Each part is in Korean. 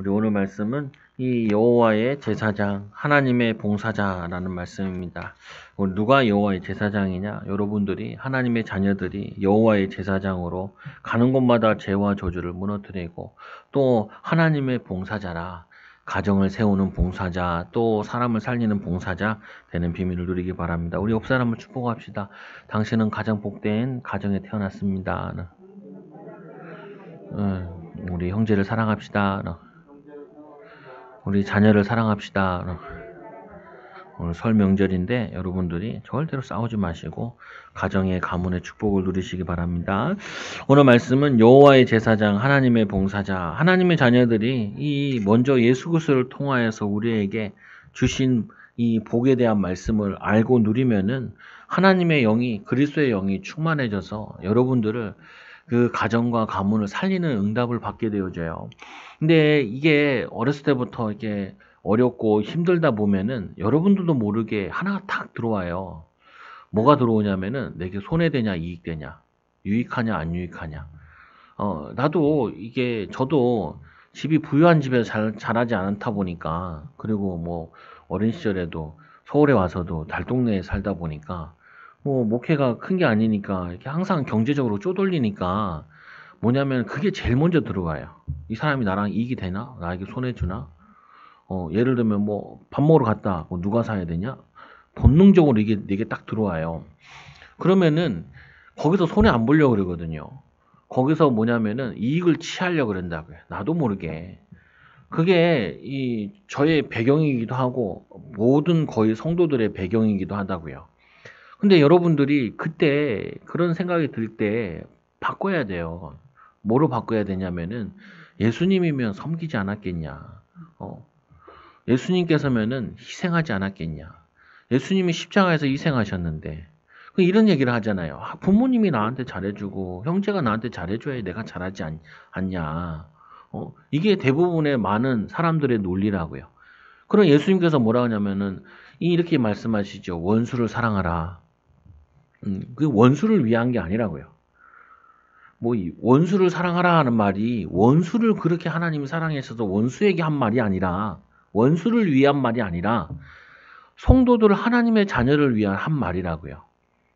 우리 오늘 말씀은 이 여호와의 제사장, 하나님의 봉사자라는 말씀입니다. 누가 여호와의 제사장이냐? 여러분들이 하나님의 자녀들이 여호와의 제사장으로 가는 곳마다 죄와 저주를 무너뜨리고 또 하나님의 봉사자라 가정을 세우는 봉사자, 또 사람을 살리는 봉사자 되는 비밀을 누리기 바랍니다. 우리 옆 사람을 축복합시다. 당신은 가장 복된 가정에 태어났습니다. 우리 형제를 사랑합시다. 우리 자녀를 사랑합시다. 오늘 설 명절인데 여러분들이 절대로 싸우지 마시고 가정의 가문의 축복을 누리시기 바랍니다. 오늘 말씀은 여호와의 제사장, 하나님의 봉사자, 하나님의 자녀들이 이 먼저 예수 그리스도를 통하여서 우리에게 주신 이 복에 대한 말씀을 알고 누리면은 하나님의 영이, 그리스도의 영이 충만해져서 여러분들을 그 가정과 가문을 살리는 응답을 받게 되어져요. 근데 이게 어렸을 때부터 이렇게 어렵고 힘들다 보면은 여러분들도 모르게 하나가 탁 들어와요. 뭐가 들어오냐면은 내게 손해되냐 이익되냐, 유익하냐 안 유익하냐. 나도 저도 집이 부유한 집에서 자라지 않다 보니까, 그리고 뭐 어린 시절에도 서울에 와서도 달동네에 살다 보니까 뭐 목회가 큰 게 아니니까 이렇게 항상 경제적으로 쪼들리니까 뭐냐면 그게 제일 먼저 들어와요. 이 사람이 나랑 이익이 되나? 나에게 손해 주나? 예를 들면 뭐 밥 먹으러 갔다. 뭐 누가 사야 되냐? 본능적으로 이게 딱 들어와요. 그러면은 거기서 손해 안 보려고 그러거든요. 거기서 뭐냐면은 이익을 취하려고 그런다고요. 나도 모르게. 그게 저의 배경이기도 하고 모든 거의 성도들의 배경이기도 하다고요. 근데 여러분들이 그때 그런 생각이 들 때 바꿔야 돼요. 뭐로 바꿔야 되냐면은 예수님이면 섬기지 않았겠냐. 예수님께서면은 희생하지 않았겠냐. 예수님이 십자가에서 희생하셨는데 이런 얘기를 하잖아요. 부모님이 나한테 잘해주고 형제가 나한테 잘해줘야 내가 잘하지 않냐. 이게 대부분의 많은 사람들의 논리라고요. 그럼 예수님께서 뭐라 하냐면은 이렇게 말씀하시죠. 원수를 사랑하라. 그 원수를 위한 게 아니라고요. 뭐 원수를 사랑하라 하는 말이 원수를 그렇게 하나님이 사랑하셔서 원수에게 한 말이 아니라, 원수를 위한 말이 아니라 성도들 하나님의 자녀를 위한 한 말이라고요.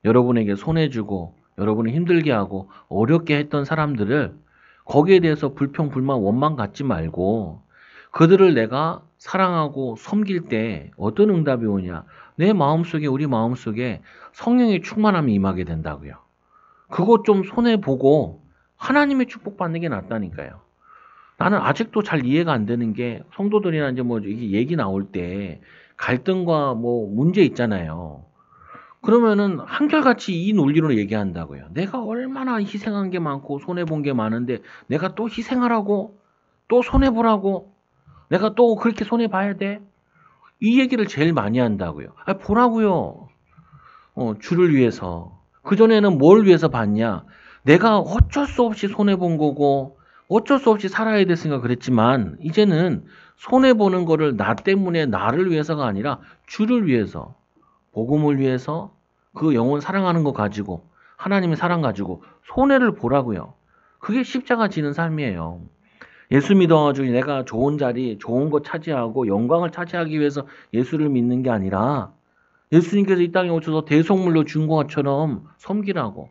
여러분에게 손해주고 여러분을 힘들게 하고 어렵게 했던 사람들을 거기에 대해서 불평, 불만, 원망 갖지 말고 그들을 내가 사랑하고 섬길 때 어떤 응답이 오냐. 내 마음속에, 우리 마음속에 성령의 충만함이 임하게 된다고요. 그거 좀 손해보고 하나님의 축복받는 게 낫다니까요. 나는 아직도 잘 이해가 안 되는 게, 성도들이나 이제 뭐 얘기 나올 때 갈등과 뭐 문제 있잖아요. 그러면은 한결같이 이 논리로 얘기한다고요. 내가 얼마나 희생한 게 많고 손해본 게 많은데 내가 또 희생하라고? 또 손해보라고? 내가 또 그렇게 손해봐야 돼? 이 얘기를 제일 많이 한다고요. 보라고요. 주를 위해서. 그전에는 뭘 위해서 봤냐? 내가 어쩔 수 없이 손해본 거고 어쩔 수 없이 살아야 됐으니까 그랬지만, 이제는 손해보는 거를 나 때문에, 나를 위해서가 아니라 주를 위해서, 복음을 위해서, 그 영혼 사랑하는 거 가지고, 하나님의 사랑 가지고 손해를 보라고요. 그게 십자가 지는 삶이에요. 예수 믿어가지고 내가 좋은 자리, 좋은 거 차지하고 영광을 차지하기 위해서 예수를 믿는 게 아니라, 예수님께서 이 땅에 오셔서 대속물로 준 것처럼 섬기라고.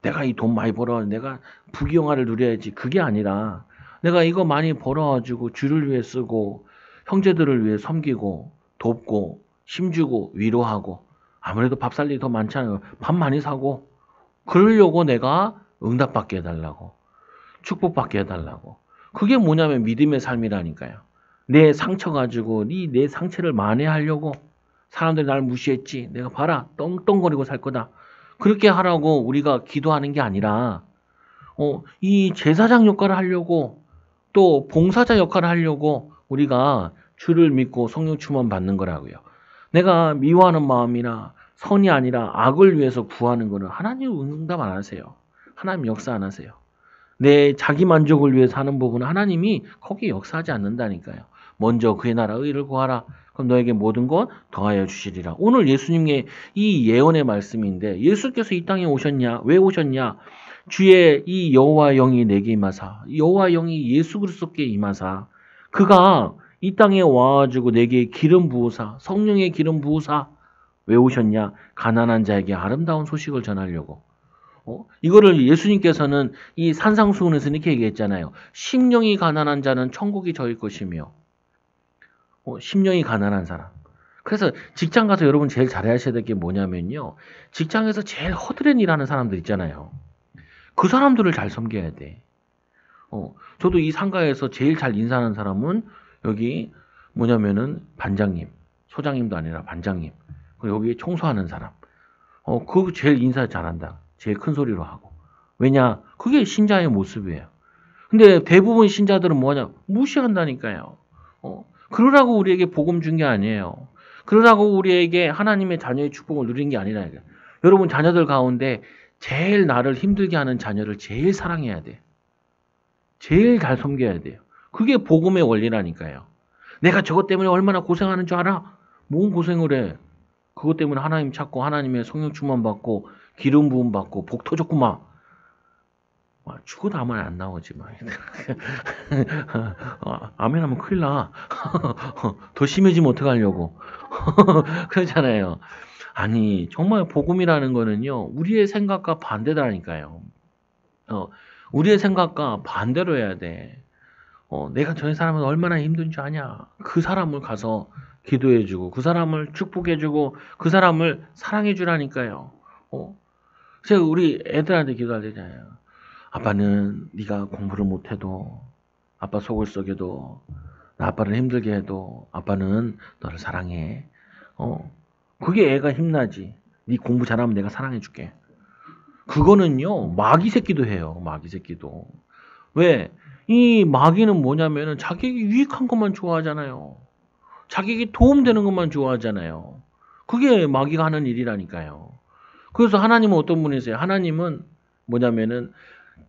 내가 이 돈 많이 벌어, 내가 부귀영화를 누려야지. 그게 아니라 내가 이거 많이 벌어가지고 주를 위해 쓰고 형제들을 위해 섬기고 돕고 힘주고 위로하고, 아무래도 밥 살 일이 더 많잖아요. 밥 많이 사고, 그러려고 내가 응답받게 해달라고, 축복받게 해달라고. 그게 뭐냐면 믿음의 삶이라니까요. 내 상처 가지고 내 상처를 만회하려고 사람들이 날 무시했지, 내가 봐라 떵떵거리고 살 거다, 그렇게 하라고 우리가 기도하는 게 아니라 이 제사장 역할을 하려고, 또 봉사자 역할을 하려고 우리가 주를 믿고 성령 충만 받는 거라고요. 내가 미워하는 마음이나 선이 아니라 악을 위해서 구하는 거는 하나님 응답 안 하세요. 하나님 역사 안 하세요. 내 자기 만족을 위해서 하는 부분은 하나님이 거기에 역사하지 않는다니까요. 먼저 그의 나라 의를 구하라. 그럼 너에게 모든 것 더하여 주시리라. 오늘 예수님의 이 예언의 말씀인데, 예수께서 이 땅에 오셨냐? 왜 오셨냐? 주의 이 여호와 영이 내게 임하사, 여호와 영이 예수 그리스도께 임하사 그가 이 땅에 와가지고 내게 기름 부으사, 성령의 기름 부으사 왜 오셨냐? 가난한 자에게 아름다운 소식을 전하려고. 이거를 예수님께서는 이 산상수훈에서 이렇게 얘기했잖아요. 심령이 가난한 자는 천국이 저희 것이며, 심령이 가난한 사람. 그래서 직장 가서 여러분 제일 잘해야 하셔야 될 게 뭐냐면요. 직장에서 제일 허드렛 일하는 사람들 있잖아요. 그 사람들을 잘 섬겨야 돼. 저도 이 상가에서 제일 잘 인사하는 사람은 여기 뭐냐면은 반장님, 소장님도 아니라 반장님. 그리고 여기 청소하는 사람. 그거 제일 인사 잘한다. 제일 큰 소리로 하고. 왜냐? 그게 신자의 모습이에요. 근데 대부분 신자들은 뭐냐? 무시한다니까요. 그러라고 우리에게 복음 준 게 아니에요. 그러라고 우리에게 하나님의 자녀의 축복을 누린 게 아니라. 여러분 자녀들 가운데 제일 나를 힘들게 하는 자녀를 제일 사랑해야 돼. 제일 잘 섬겨야 돼요. 그게 복음의 원리라니까요. 내가 저것 때문에 얼마나 고생하는 줄 알아? 뭔 고생을 해? 그것 때문에 하나님 찾고 하나님의 성령 충만 받고 기름 부음 받고 복 터졌구만. 죽어도 아무 말 안 나오지 마. 아멘 하면 큰일 나. 더 심해지면 어떡하려고. 그렇잖아요. 아니 정말 복음이라는 거는요. 우리의 생각과 반대다니까요. 우리의 생각과 반대로 해야 돼. 내가 저 사람은 얼마나 힘든 줄 아냐. 그 사람을 가서 기도해주고 그 사람을 축복해주고 그 사람을 사랑해주라니까요. 제가 우리 애들한테 기도할 때잖아요. 아빠는 네가 공부를 못해도 아빠 속을 썩여도 나 아빠를 힘들게 해도 아빠는 너를 사랑해. 그게 애가 힘나지. 네 공부 잘하면 내가 사랑해줄게. 그거는요 마귀 새끼도 해요. 마귀 새끼도. 왜? 이 마귀는 뭐냐면은 자기에게 유익한 것만 좋아하잖아요. 자기에게 도움되는 것만 좋아하잖아요. 그게 마귀가 하는 일이라니까요. 그래서 하나님은 어떤 분이세요? 하나님은 뭐냐면은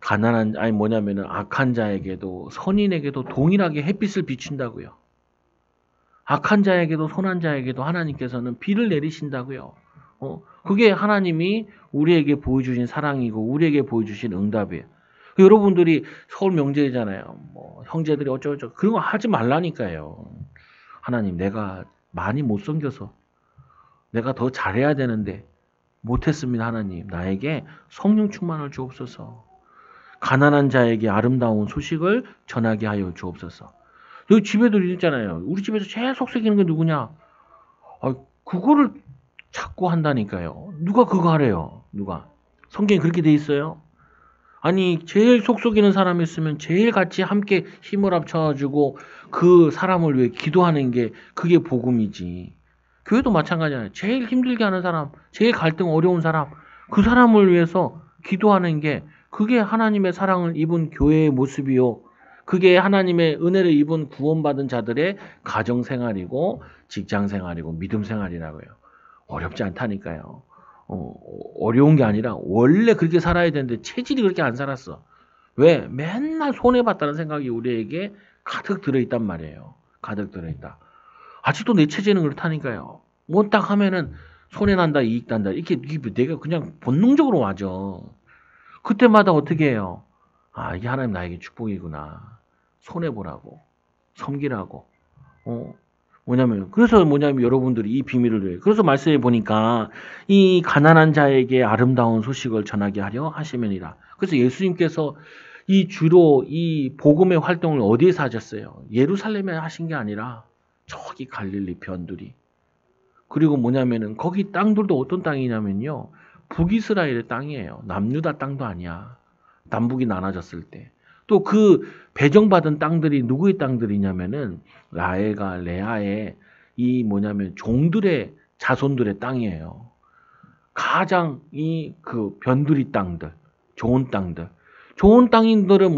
악한 자에게도 선인에게도 동일하게 햇빛을 비춘다고요. 악한 자에게도 선한 자에게도 하나님께서는 비를 내리신다고요. 그게 하나님이 우리에게 보여주신 사랑이고 우리에게 보여주신 응답이에요. 여러분들이 서울 명절이잖아요. 뭐 형제들이 어쩌고저쩌고 그런 거 하지 말라니까요. 하나님 내가 많이 못 섬겨서 내가 더 잘해야 되는데 못했습니다. 하나님 나에게 성령 충만을 주옵소서. 가난한 자에게 아름다운 소식을 전하게 하여 주옵소서. 여기 집에도 있잖아요. 우리 집에서 제일 속삭이는 게 누구냐? 그거를 자꾸 한다니까요. 누가 그거 하래요? 누가? 성경에 그렇게 돼 있어요? 아니 제일 속속이는 사람이 있으면 제일 같이 함께 힘을 합쳐가지고 그 사람을 위해 기도하는 게 그게 복음이지. 교회도 마찬가지잖아요. 제일 힘들게 하는 사람, 제일 갈등 어려운 사람, 그 사람을 위해서 기도하는 게 그게 하나님의 사랑을 입은 교회의 모습이요. 그게 하나님의 은혜를 입은 구원받은 자들의 가정생활이고 직장생활이고 믿음생활이라고요. 어렵지 않다니까요. 어려운 게 아니라 원래 그렇게 살아야 되는데 체질이 그렇게 안 살았어. 왜? 맨날 손해봤다는 생각이 우리에게 가득 들어있단 말이에요. 가득 들어있다. 아직도 내 체질은 그렇다니까요. 뭐 딱 하면은 손해난다, 이익난다. 이게 내가 그냥 본능적으로 와져. 그때마다 어떻게 해요? 이게 하나님 나에게 축복이구나. 손해보라고. 섬기라고. 그래서 여러분들이 이 비밀을 왜. 그래서 말씀해 보니까 이 가난한 자에게 아름다운 소식을 전하게 하려 하시면이라. 그래서 예수님께서 주로 이 복음의 활동을 어디에서 하셨어요? 예루살렘에 하신 게 아니라 저기 갈릴리 변두리. 그리고 거기 땅들도 어떤 땅이냐면요. 북이스라엘의 땅이에요. 남유다 땅도 아니야. 남북이 나눠졌을 때. 또 그 배정받은 땅들이 누구의 땅들이냐면은 라헬과 레아의 종들의 자손들의 땅이에요. 가장 그 변두리 땅들, 좋은 땅들. 좋은 땅인들은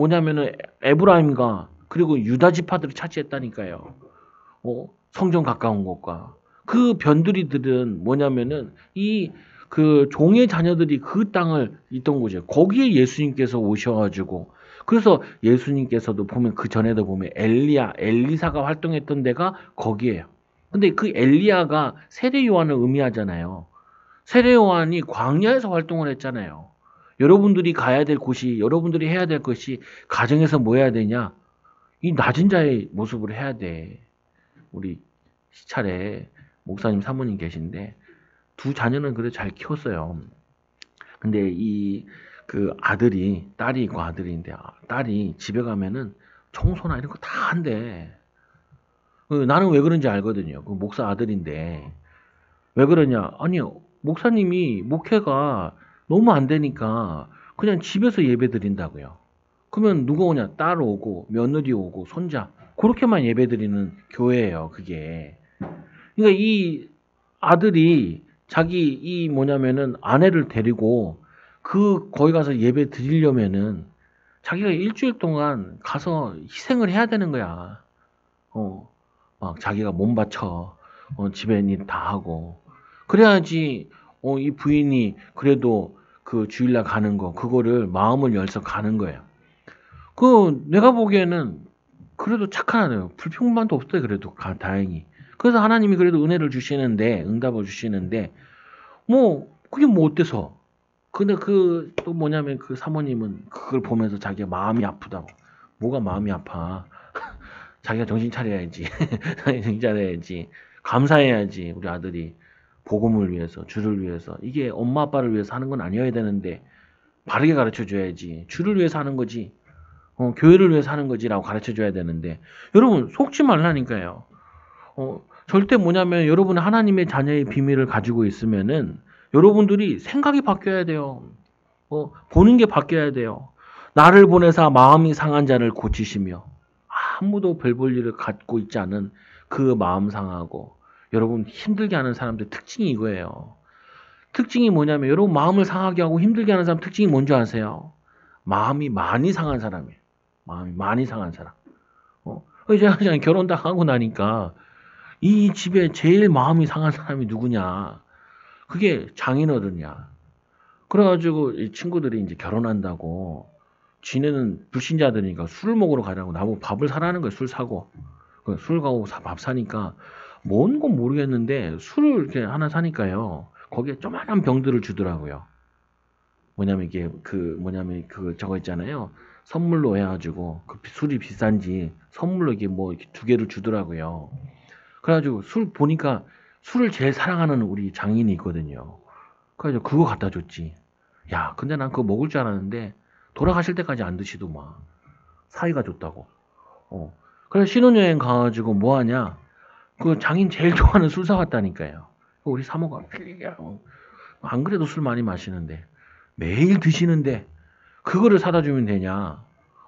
에브라임과 그리고 유다 지파들이 차지했다니까요. 성전 가까운 곳과 그 변두리들은 그 종의 자녀들이 그 땅을 있던 곳이에요. 거기에 예수님께서 오셔가지고 그래서 예수님께서도 보면 그 전에도 보면 엘리사가 활동했던 데가 거기에요. 근데 그 엘리야가 세례 요한을 의미하잖아요. 세례 요한이 광야에서 활동을 했잖아요. 여러분들이 가야 될 곳이 여러분들이 해야 될 것이 가정에서 뭐 해야 되냐? 이 낮은 자의 모습을 해야 돼. 우리 시찰에 목사님 사모님 계신데 두 자녀는 그래도 잘 키웠어요. 근데 딸이 있고 아들인데 딸이 집에 가면은 청소나 이런 거 다 한대. 나는 왜 그런지 알거든요. 그 목사 아들인데 왜 그러냐? 아니 목사님이 목회가 너무 안 되니까 그냥 집에서 예배 드린다고요. 그러면 누가 오냐? 딸 오고 며느리 오고 손자 그렇게만 예배 드리는 교회예요. 그게. 그러니까 이 아들이 자기 뭐냐면은 아내를 데리고 거기 가서 예배 드리려면은 자기가 일주일 동안 가서 희생을 해야 되는 거야. 막 자기가 몸 바쳐. 집에일 다 하고. 그래야지, 이 부인이 그래도 그 주일날 가는 거, 그거를 마음을 열서 가는 거예요. 내가 보기에는 그래도 착한 아내요. 불평만도 없어요. 그래도 다행히. 그래서 하나님이 그래도 은혜를 주시는데, 응답을 주시는데, 그게 뭐 어때서? 근데 또 뭐냐면 그 사모님은 그걸 보면서 자기가 마음이 아프다고. 뭐가 마음이 아파? 자기가 정신 차려야지. 정신 차려야지. 감사해야지. 우리 아들이 복음을 위해서, 주를 위해서. 이게 엄마 아빠를 위해서 하는 건 아니어야 되는데 바르게 가르쳐 줘야지. 주를 위해서 하는 거지. 교회를 위해서 하는 거지라고 가르쳐 줘야 되는데 여러분 속지 말라니까요. 절대 뭐냐면 여러분 하나님의 자녀의 비밀을 가지고 있으면은 여러분들이 생각이 바뀌어야 돼요. 보는 게 바뀌어야 돼요. 나를 보내사 마음이 상한 자를 고치시며 아무도 별 볼 일을 갖고 있지 않은 그 마음 상하고 여러분 힘들게 하는 사람들 특징이 이거예요. 특징이 뭐냐면 여러분 마음을 상하게 하고 힘들게 하는 사람 특징이 뭔지 아세요? 마음이 많이 상한 사람이에요. 마음이 많이 상한 사람. 제가 그냥 결혼 딱 하고 나니까 이 집에 제일 마음이 상한 사람이 누구냐? 그게 장인어른이야. 그래가지고 이 친구들이 이제 결혼한다고 지네는 불신자들이니까 술을 먹으러 가라고 나보고 밥을 사라는 거예요. 술 사고. 술 가고 밥 사니까 뭔 건 모르겠는데 술을 이렇게 하나 사니까요. 거기에 조그만한 병들을 주더라고요. 뭐냐면 이게 저거 있잖아요. 선물로 해가지고 그 술이 비싼지 선물로 이게 이렇게 두 개를 주더라고요. 그래가지고 술 보니까 술을 제일 사랑하는 우리 장인이 있거든요. 그래가지고 그거 갖다 줬지. 야, 근데 난 그거 먹을 줄 알았는데 돌아가실 때까지 안 드시더만. 사이가 좋다고. 그래서 신혼여행 가가지고 뭐 하냐? 그 장인 제일 좋아하는 술 사왔다니까요. 우리 사모가 안 그래도 술 많이 마시는데 매일 드시는데 그거를 사다 주면 되냐?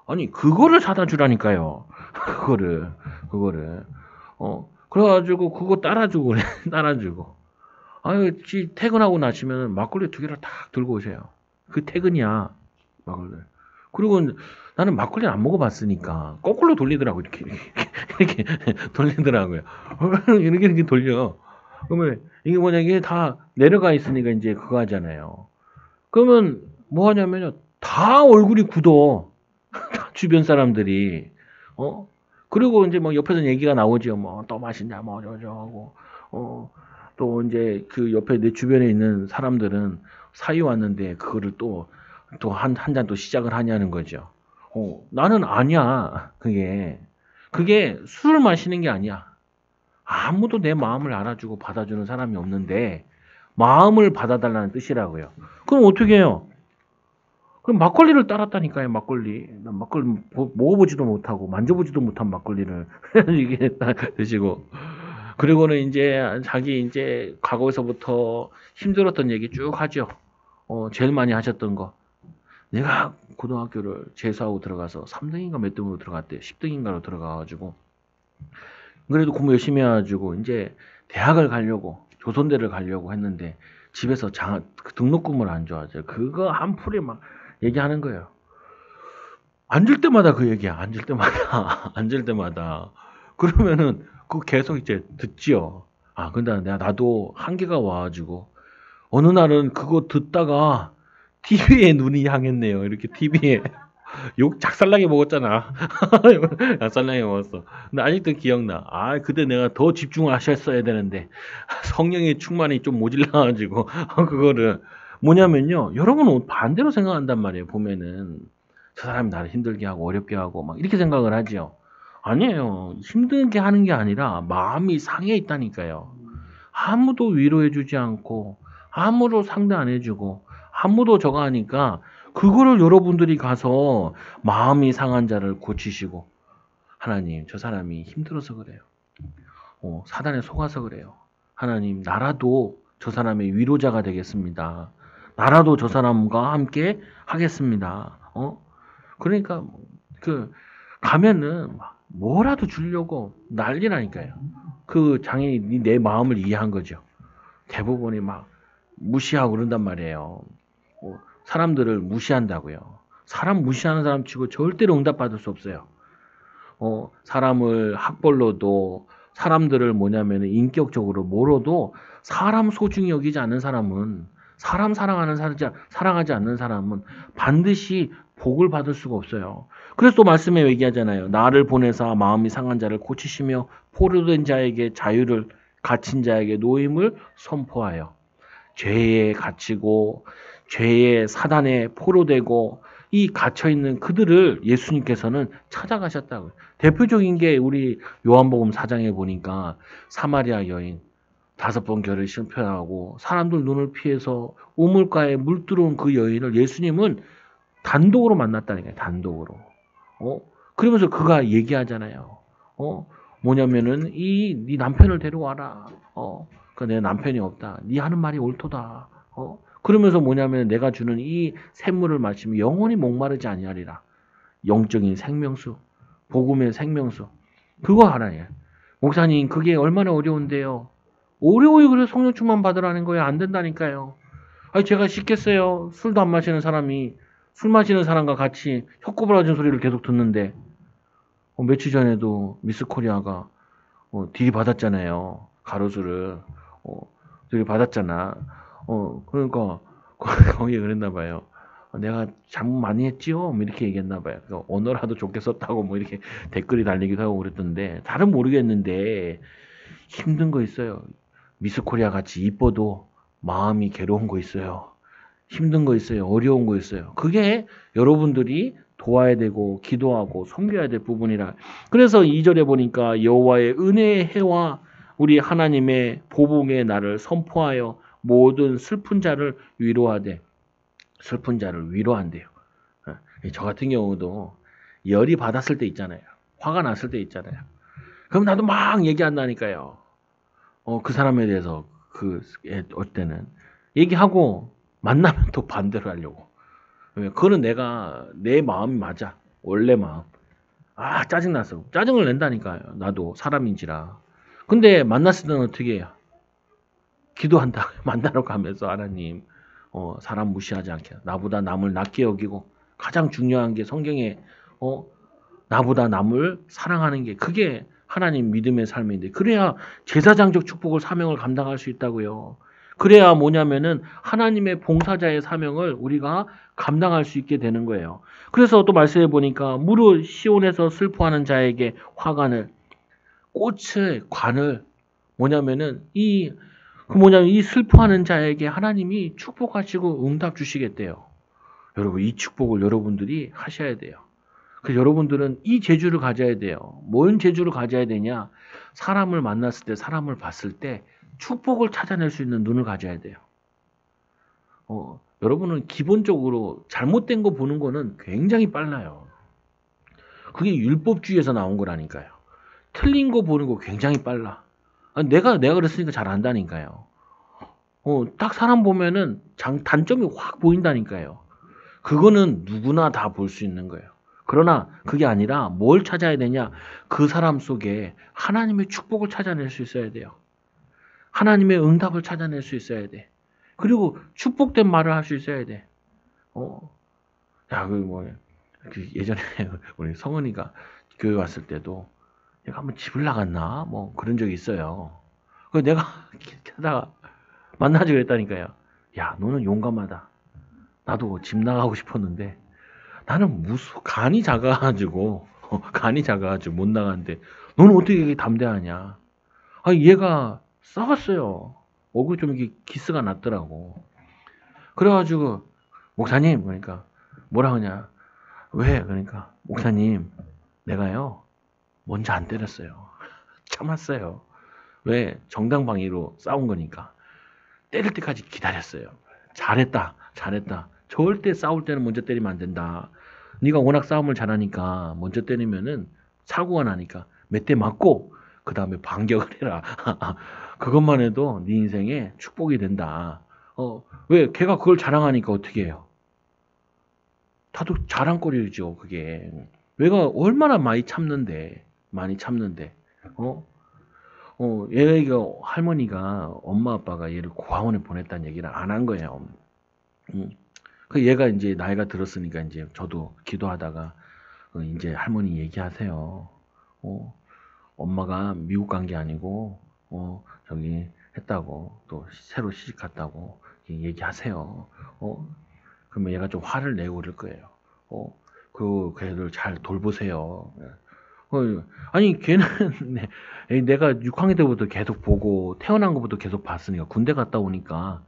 아니 그거를 사다 주라니까요. 그거를 그래가지고 그거 따라주고 그래. 따라주고 아유 퇴근하고 나시면 막걸리 두 개를 딱 들고 오세요. 그 퇴근이야 막걸리. 그리고 나는 막걸리를 안 먹어봤으니까 거꾸로 돌리더라고 이렇게 돌리더라고요. 이렇게 돌려. 그러면 이게 뭐냐 이게 다 내려가 있으니까 이제 그거 하잖아요. 그러면 뭐 하냐면요 다 얼굴이 굳어. 주변 사람들이 그리고 이제 옆에서 얘기가 나오죠. 또 마신다 어쩌고 하고 또 이제 그 옆에 내 주변에 있는 사람들은 사이 왔는데 그거를 또 한 잔 또 시작을 하냐는 거죠. 나는 아니야. 그게 술을 마시는 게 아니야. 아무도 내 마음을 알아주고 받아주는 사람이 없는데 마음을 받아달라는 뜻이라고요. 그럼 어떻게 해요? 그럼 막걸리를 따랐다니까요. 막걸리. 난 막걸리 먹어보지도 못하고 만져보지도 못한 막걸리를 이게 드시고 그리고는 이제 자기 이제 과거에서부터 힘들었던 얘기 쭉 하죠. 제일 많이 하셨던 거. 내가 고등학교를 재수하고 들어가서 3등인가 몇 등으로 들어갔대요. 10등인가로 들어가가지고 그래도 공부 열심히 해가지고 이제 대학을 가려고 조선대를 가려고 했는데 집에서 등록금을 안 줘가지고 그거 한 풀에 막 얘기하는 거예요. 앉을 때마다 그 얘기야. 앉을 때마다. 그러면은 그 계속 이제 듣지요. 근데 나도 한계가 와가지고 어느 날은 그거 듣다가 TV에 눈이 향했네요. 이렇게 TV에 욕 작살나게 먹었잖아. 작살나게 먹었어. 근데 아직도 기억나. 그때 내가 더 집중을 하셨어야 되는데 성령의 충만이 좀 모질라가지고 그거를 뭐냐면요. 여러분은 반대로 생각한단 말이에요. 보면은 저 사람이 나를 힘들게 하고 어렵게 하고 막 이렇게 생각을 하죠. 아니에요. 힘들게 하는 게 아니라 마음이 상해 있다니까요. 아무도 위로해주지 않고 아무도 상대 안 해주고 아무도 저거 하니까 그거를 여러분들이 가서 마음이 상한 자를 고치시고 하나님 저 사람이 힘들어서 그래요. 사단에 속아서 그래요. 하나님 나라도 저 사람의 위로자가 되겠습니다. 나라도 저 사람과 함께 하겠습니다. 그러니까 그 가면은 막 뭐라도 주려고 난리라니까요. 그 장애인이 내 마음을 이해한 거죠. 대부분이 막 무시하고 그런단 말이에요. 사람들을 무시한다고요. 사람 무시하는 사람 치고 절대로 응답받을 수 없어요. 사람을 학벌로도 사람들을 뭐냐면 인격적으로 뭐로도 사람 소중히 여기지 않는 사람은 사람 사랑하지 않는 사람은 반드시 복을 받을 수가 없어요. 그래서 또 말씀에 얘기하잖아요. 나를 보내사 마음이 상한 자를 고치시며 포로된 자에게 자유를 갇힌 자에게 노임을 선포하여 죄에 갇히고 죄의 사단에 포로되고 이 갇혀있는 그들을 예수님께서는 찾아가셨다고요. 대표적인 게 우리 요한복음 4장에 보니까 사마리아 여인 5번 결을 실패하고 사람들 눈을 피해서 우물가에 물 들어온 그 여인을 예수님은 단독으로 만났다니까요. 단독으로. 그러면서 그가 얘기하잖아요. 뭐냐면은 네 남편을 데려와라. 내 남편이 없다. 네 하는 말이 옳도다. 그러면서 뭐냐면 내가 주는 이 샘물을 마시면 영원히 목마르지 아니하리라. 영적인 생명수, 복음의 생명수. 그거 하나예요. 목사님 그게 얼마나 어려운데요. 어려워요. 그래서 성령 충만 받으라는 거예요. 안 된다니까요. 아니 제가 쉽겠어요. 술도 안 마시는 사람이 술 마시는 사람과 같이 혀꼬부라진 소리를 계속 듣는데 며칠 전에도 미스 코리아가 들이받았잖아요. 가로수를 들이받았잖아. 그러니까 거기에 그랬나 봐요. 내가 잘못 많이 했지요? 뭐 이렇게 얘기했나 봐요. 언어라도 좋게 썼다고 뭐 이렇게 댓글이 달리기도 하고 그랬던데 잘은 모르겠는데 힘든 거 있어요. 미스 코리아 같이 이뻐도 마음이 괴로운 거 있어요. 힘든 거 있어요. 어려운 거 있어요. 그게 여러분들이 도와야 되고 기도하고 섬겨야 될 부분이라. 그래서 2절에 보니까 여호와의 은혜의 해와 우리 하나님의 보복의 날을 선포하여 모든 슬픈 자를 위로하되 슬픈 자를 위로한대요. 저 같은 경우도 열이 받았을 때 있잖아요. 화가 났을 때 있잖아요. 그럼 나도 막 얘기한다니까요. 그 사람에 대해서 때는 얘기하고 만나면 또 반대로 하려고. 그거는 내가 내 마음이 맞아. 원래 마음. 짜증났어. 짜증을 낸다니까요. 나도 사람인지라. 근데 만났을 때는 어떻게 해요? 기도한다. 만나러 가면서 하나님 사람 무시하지 않게 나보다 남을 낮게 여기고 가장 중요한 게 성경에 나보다 남을 사랑하는 게 그게 하나님 믿음의 삶인데 그래야 제사장적 축복을 사명을 감당할 수 있다고요. 그래야 뭐냐면은 하나님의 봉사자의 사명을 우리가 감당할 수 있게 되는 거예요. 그래서 또 말씀해 보니까 무릇 시온에서 슬퍼하는 자에게 화관을 꽃의 관을 뭐냐면은 이 슬퍼하는 자에게 하나님이 축복하시고 응답 주시겠대요. 여러분 이 축복을 여러분들이 하셔야 돼요. 그래서 여러분들은 이 재주를 가져야 돼요. 뭔 재주를 가져야 되냐? 사람을 만났을 때, 사람을 봤을 때 축복을 찾아낼 수 있는 눈을 가져야 돼요. 여러분은 기본적으로 잘못된 거 보는 거는 굉장히 빨라요. 그게 율법주의에서 나온 거라니까요. 틀린 거 보는 거 굉장히 빨라. 내가 그랬으니까 잘 안다니까요. 딱 사람 보면은 단점이 확 보인다니까요. 그거는 누구나 다 볼 수 있는 거예요. 그러나 그게 아니라 뭘 찾아야 되냐? 그 사람 속에 하나님의 축복을 찾아낼 수 있어야 돼요. 하나님의 응답을 찾아낼 수 있어야 돼. 그리고 축복된 말을 할 수 있어야 돼. 예전에 우리 성은이가 교회 왔을 때도 내가 한번 집을 나갔나? 뭐 그런 적이 있어요. 그래서 내가 하다가 만나지 그랬다니까요. 야, 너는 용감하다. 나도 집 나가고 싶었는데 나는 간이 작아가지고 못 나가는데 너는 어떻게 이렇게 담대하냐? 얘가 썩었어요. 얼굴 좀 이렇게 기스가 났더라고. 그래가지고 목사님 그러니까 뭐라 하냐? 왜? 그러니까 목사님 내가요 먼저 안 때렸어요. 참았어요. 왜? 정당방위로 싸운 거니까. 때릴 때까지 기다렸어요. 잘했다. 잘했다. 절대 싸울 때는 먼저 때리면 안 된다. 네가 워낙 싸움을 잘하니까 먼저 때리면은 사고가 나니까 몇 대 맞고 그 다음에 반격을 해라. 그것만 해도 네 인생에 축복이 된다. 왜? 걔가 그걸 자랑하니까 어떻게 해요? 다들 자랑거리죠, 그게. 얘가 얼마나 많이 참는데, 어? 얘가 할머니가 엄마 아빠가 얘를 고아원에 보냈다는 얘기를 안 한 거예요. 그 얘가 이제 나이가 들었으니까 이제 저도 기도하다가 이제 할머니 얘기하세요. 엄마가 미국 간 게 아니고 저기 했다고 또 새로 시집 갔다고 얘기하세요. 그러면 얘가 좀 화를 내고 그럴 거예요. 그 걔들 잘 돌보세요. 아니 걔는 내가 6학년 때부터 계속 보고 태어난 것부터 계속 봤으니까 군대 갔다 오니까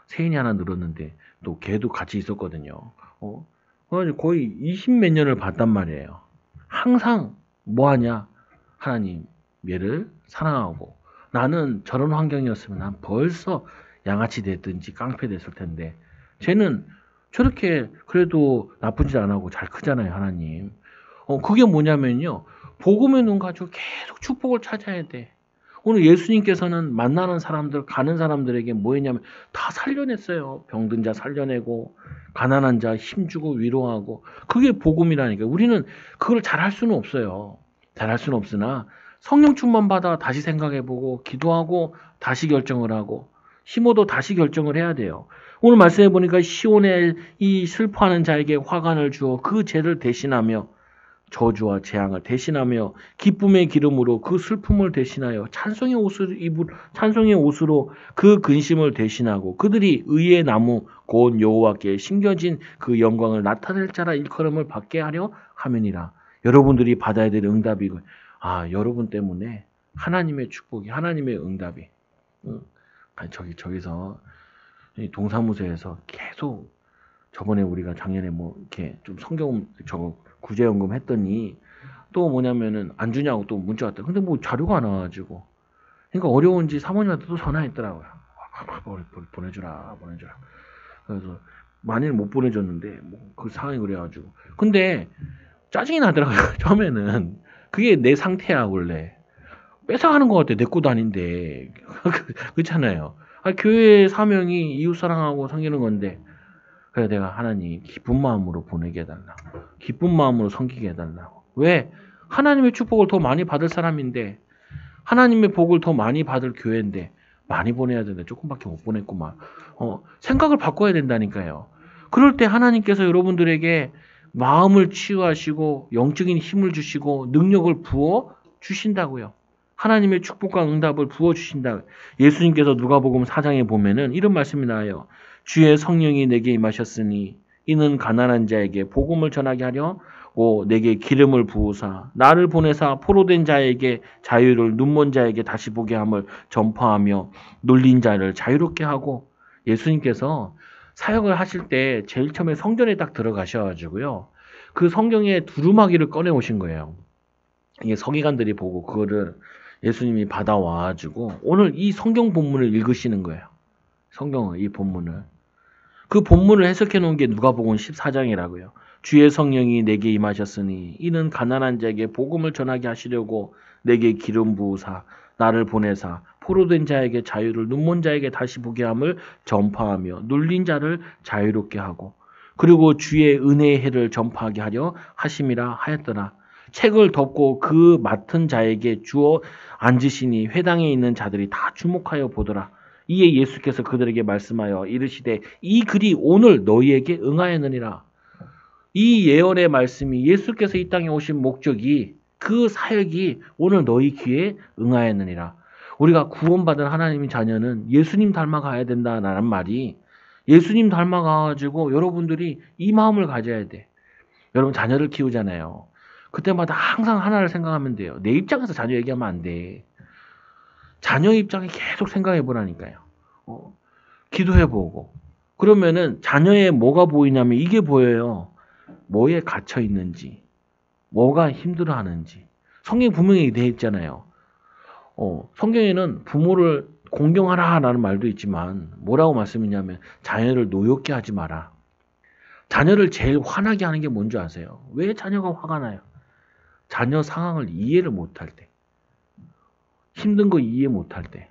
세인이 하나 늘었는데 또 걔도 같이 있었거든요. 거의 20 몇 년을 봤단 말이에요. 항상 뭐 하냐? 하나님 얘를 사랑하고 나는 저런 환경이었으면 난 벌써 양아치 됐든지 깡패 됐을 텐데 쟤는 저렇게 그래도 나쁜 짓 안 하고 잘 크잖아요, 하나님. 그게 뭐냐면요. 복음의 눈 가지고 계속 축복을 찾아야 돼. 오늘 예수님께서는 만나는 사람들, 가는 사람들에게 뭐 했냐면 다 살려냈어요. 병든 자 살려내고, 가난한 자 힘주고 위로하고. 그게 복음이라니까. 우리는 그걸 잘할 수는 없어요. 잘할 수는 없으나 성령 충만 받아 다시 생각해보고, 기도하고, 다시 결정을 하고, 힘어도 다시 결정을 해야 돼요. 오늘 말씀해 보니까 시온에 이 슬퍼하는 자에게 화관을 주어 그 죄를 대신하며 저주와 재앙을 대신하며 기쁨의 기름으로 그 슬픔을 대신하여 찬송의 옷으로 그 근심을 대신하고 그들이 의의 나무 곧 여호와께 심겨진 그 영광을 나타낼 자라 일컬음을 받게 하려 함이니라. 여러분들이 받아야 될 응답이 여러분 때문에 하나님의 축복이 하나님의 응답이 저기서 동사무소에서 계속 저번에 우리가 작년에 뭐 이렇게 좀 성경 저거 구제연금 했더니 또 뭐냐면은 안 주냐고 또 문자 왔다. 근데 뭐 자료가 안 와가지고 그러니까 어려운지 사모님한테 또 전화했더라고요. 보내주라. 그래서 많이는 못 보내줬는데 뭐 그 상황이 그래가지고 근데 짜증이 나더라고요. 처음에는 그게 내 상태야 원래 뺏어가는 것 같아. 내 것도 아닌데 그렇잖아요. 교회의 사명이 이웃 사랑하고 섬기는 건데 그래서 내가 하나님 기쁜 마음으로 보내게 해달라고. 기쁜 마음으로 섬기게 해달라고. 왜? 하나님의 축복을 더 많이 받을 사람인데 하나님의 복을 더 많이 받을 교회인데 많이 보내야 되는데 조금밖에 못 보냈구만. 생각을 바꿔야 된다니까요. 그럴 때 하나님께서 여러분들에게 마음을 치유하시고 영적인 힘을 주시고 능력을 부어 주신다고요. 하나님의 축복과 응답을 부어 주신다. 예수님께서 누가복음 4장에 보면은 이런 말씀이 나와요. 주의 성령이 내게 임하셨으니 이는 가난한 자에게 복음을 전하게 하려고 내게 기름을 부으사 나를 보내사 포로된 자에게 자유를 눈먼 자에게 다시 보게 함을 전파하며 눌린 자를 자유롭게 하고 예수님께서 사역을 하실 때 제일 처음에 성전에 딱 들어가셔가지고요. 그 성경에 두루마기를 꺼내 오신 거예요. 이게 서기관들이 보고 그거를 예수님이 받아와가지고 오늘 이 성경 본문을 읽으시는 거예요. 성경을 이 본문을. 그 본문을 해석해 놓은 게 누가복음 14장이라고요. 주의 성령이 내게 임하셨으니 이는 가난한 자에게 복음을 전하게 하시려고 내게 기름 부으사 나를 보내사 포로된 자에게 자유를 눈먼 자에게 다시 보게 함을 전파하며 눌린 자를 자유롭게 하고 그리고 주의 은혜의 해를 전파하게 하려 하심이라 하였더라. 책을 덮고 그 맡은 자에게 주어 앉으시니 회당에 있는 자들이 다 주목하여 보더라. 이에 예수께서 그들에게 말씀하여 이르시되 이 글이 오늘 너희에게 응하였느니라. 이 예언의 말씀이 예수께서 이 땅에 오신 목적이 그 사역이 오늘 너희 귀에 응하였느니라. 우리가 구원받은 하나님의 자녀는 예수님 닮아가야 된다라는 말이 예수님 닮아가가지고 여러분들이 이 마음을 가져야 돼. 여러분 자녀를 키우잖아요. 그때마다 항상 하나를 생각하면 돼요. 내 입장에서 자녀 얘기하면 안 돼. 자녀 입장에 계속 생각해 보라니까요. 기도해보고. 그러면은 자녀의 뭐가 보이냐면 이게 보여요. 뭐에 갇혀 있는지, 뭐가 힘들어하는지. 성경에 분명히 되어 있잖아요. 성경에는 부모를 공경하라라는 말도 있지만 뭐라고 말씀이냐면 자녀를 노엽게 하지 마라. 자녀를 제일 화나게 하는 게 뭔지 아세요? 왜 자녀가 화가 나요? 자녀 상황을 이해를 못할 때. 힘든 거 이해 못할 때.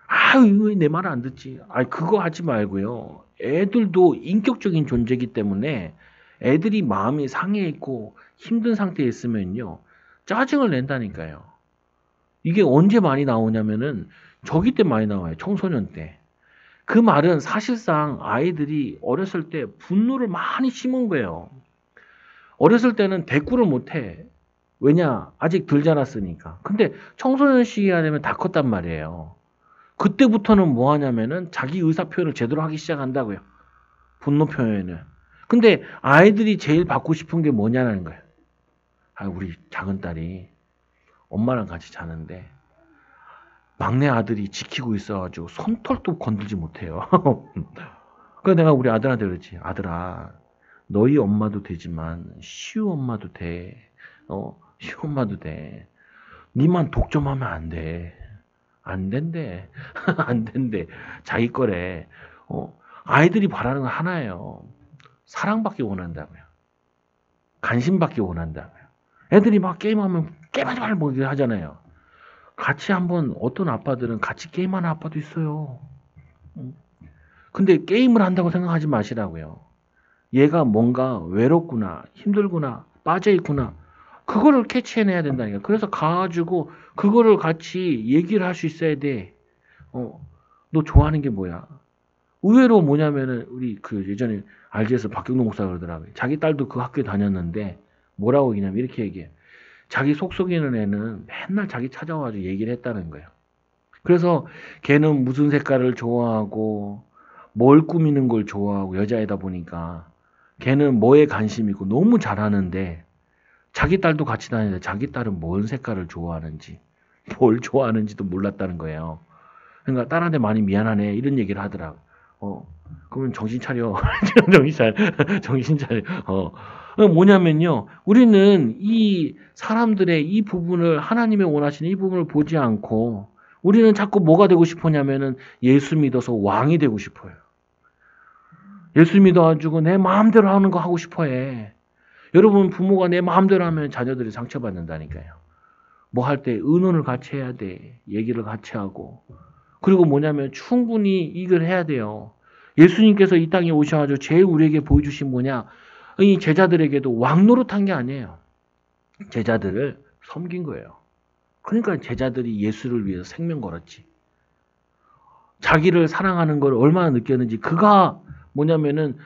아유, 왜 내 말 안 듣지? 그거 하지 말고요. 애들도 인격적인 존재이기 때문에 애들이 마음이 상해 있고 힘든 상태에 있으면요. 짜증을 낸다니까요. 이게 언제 많이 나오냐면은 저기 때 많이 나와요. 청소년 때. 그 말은 사실상 아이들이 어렸을 때 분노를 많이 심은 거예요. 어렸을 때는 대꾸를 못해. 왜냐? 아직 덜 자랐으니까. 근데 청소년 시기가 되면 다 컸단 말이에요. 그때부터는 뭐 하냐면은 자기 의사 표현을 제대로 하기 시작한다고요. 분노 표현을. 근데 아이들이 제일 받고 싶은 게 뭐냐는 거예요. 우리 작은 딸이 엄마랑 같이 자는데 막내 아들이 지키고 있어가지고 손털도 건들지 못해요. 그래서 내가 우리 아들한테 그랬지. 아들아, 너희 엄마도 되지만 시우 엄마도 돼. 시우 엄마도 돼. 니만 독점하면 안 돼. 안 된대. 안 된대. 자기 거래. 아이들이 바라는 건 하나예요. 사랑받기 원한다고요. 관심받기 원한다고요. 애들이 막 게임하면 게임하지 말고 하잖아요. 같이 한번 어떤 아빠들은 같이 게임하는 아빠도 있어요. 근데 게임을 한다고 생각하지 마시라고요. 얘가 뭔가 외롭구나, 힘들구나, 빠져있구나. 그거를 캐치해내야 된다니까. 그래서 가가지고 그거를 같이 얘기를 할 수 있어야 돼. 너 좋아하는 게 뭐야? 의외로 뭐냐면은 우리 그 예전에 RG에서 박경동 목사가 그러더라고요. 자기 딸도 그 학교에 다녔는데 뭐라고 얘기냐면 이렇게 얘기해. 자기 속 속이는 애는 맨날 자기 찾아와가지고 얘기를 했다는 거예요. 그래서 걔는 무슨 색깔을 좋아하고 뭘 꾸미는 걸 좋아하고 여자애다 보니까 걔는 뭐에 관심이 있고 너무 잘하는데 자기 딸도 같이 다니는데 자기 딸은 뭔 색깔을 좋아하는지 뭘 좋아하는지도 몰랐다는 거예요. 그러니까 딸한테 많이 미안하네 이런 얘기를 하더라고. 그러면 정신 차려. 정신 차려. 뭐냐면요. 우리는 이 사람들의 이 부분을 하나님의 원하시는 이 부분을 보지 않고 우리는 자꾸 뭐가 되고 싶으냐면은 예수 믿어서 왕이 되고 싶어요. 예수 믿어가지고 내 마음대로 하는 거 하고 싶어 해. 여러분 부모가 내 마음대로 하면 자녀들이 상처받는다니까요. 뭐 할 때 의논을 같이 해야 돼. 얘기를 같이 하고. 그리고 뭐냐면 충분히 이걸 해야 돼요. 예수님께서 이 땅에 오셔가지고 제일 우리에게 보여주신 뭐냐. 이 제자들에게도 왕 노릇한 게 아니에요. 제자들을 섬긴 거예요. 그러니까 제자들이 예수를 위해서 생명 걸었지. 자기를 사랑하는 걸 얼마나 느꼈는지 그가 뭐냐면은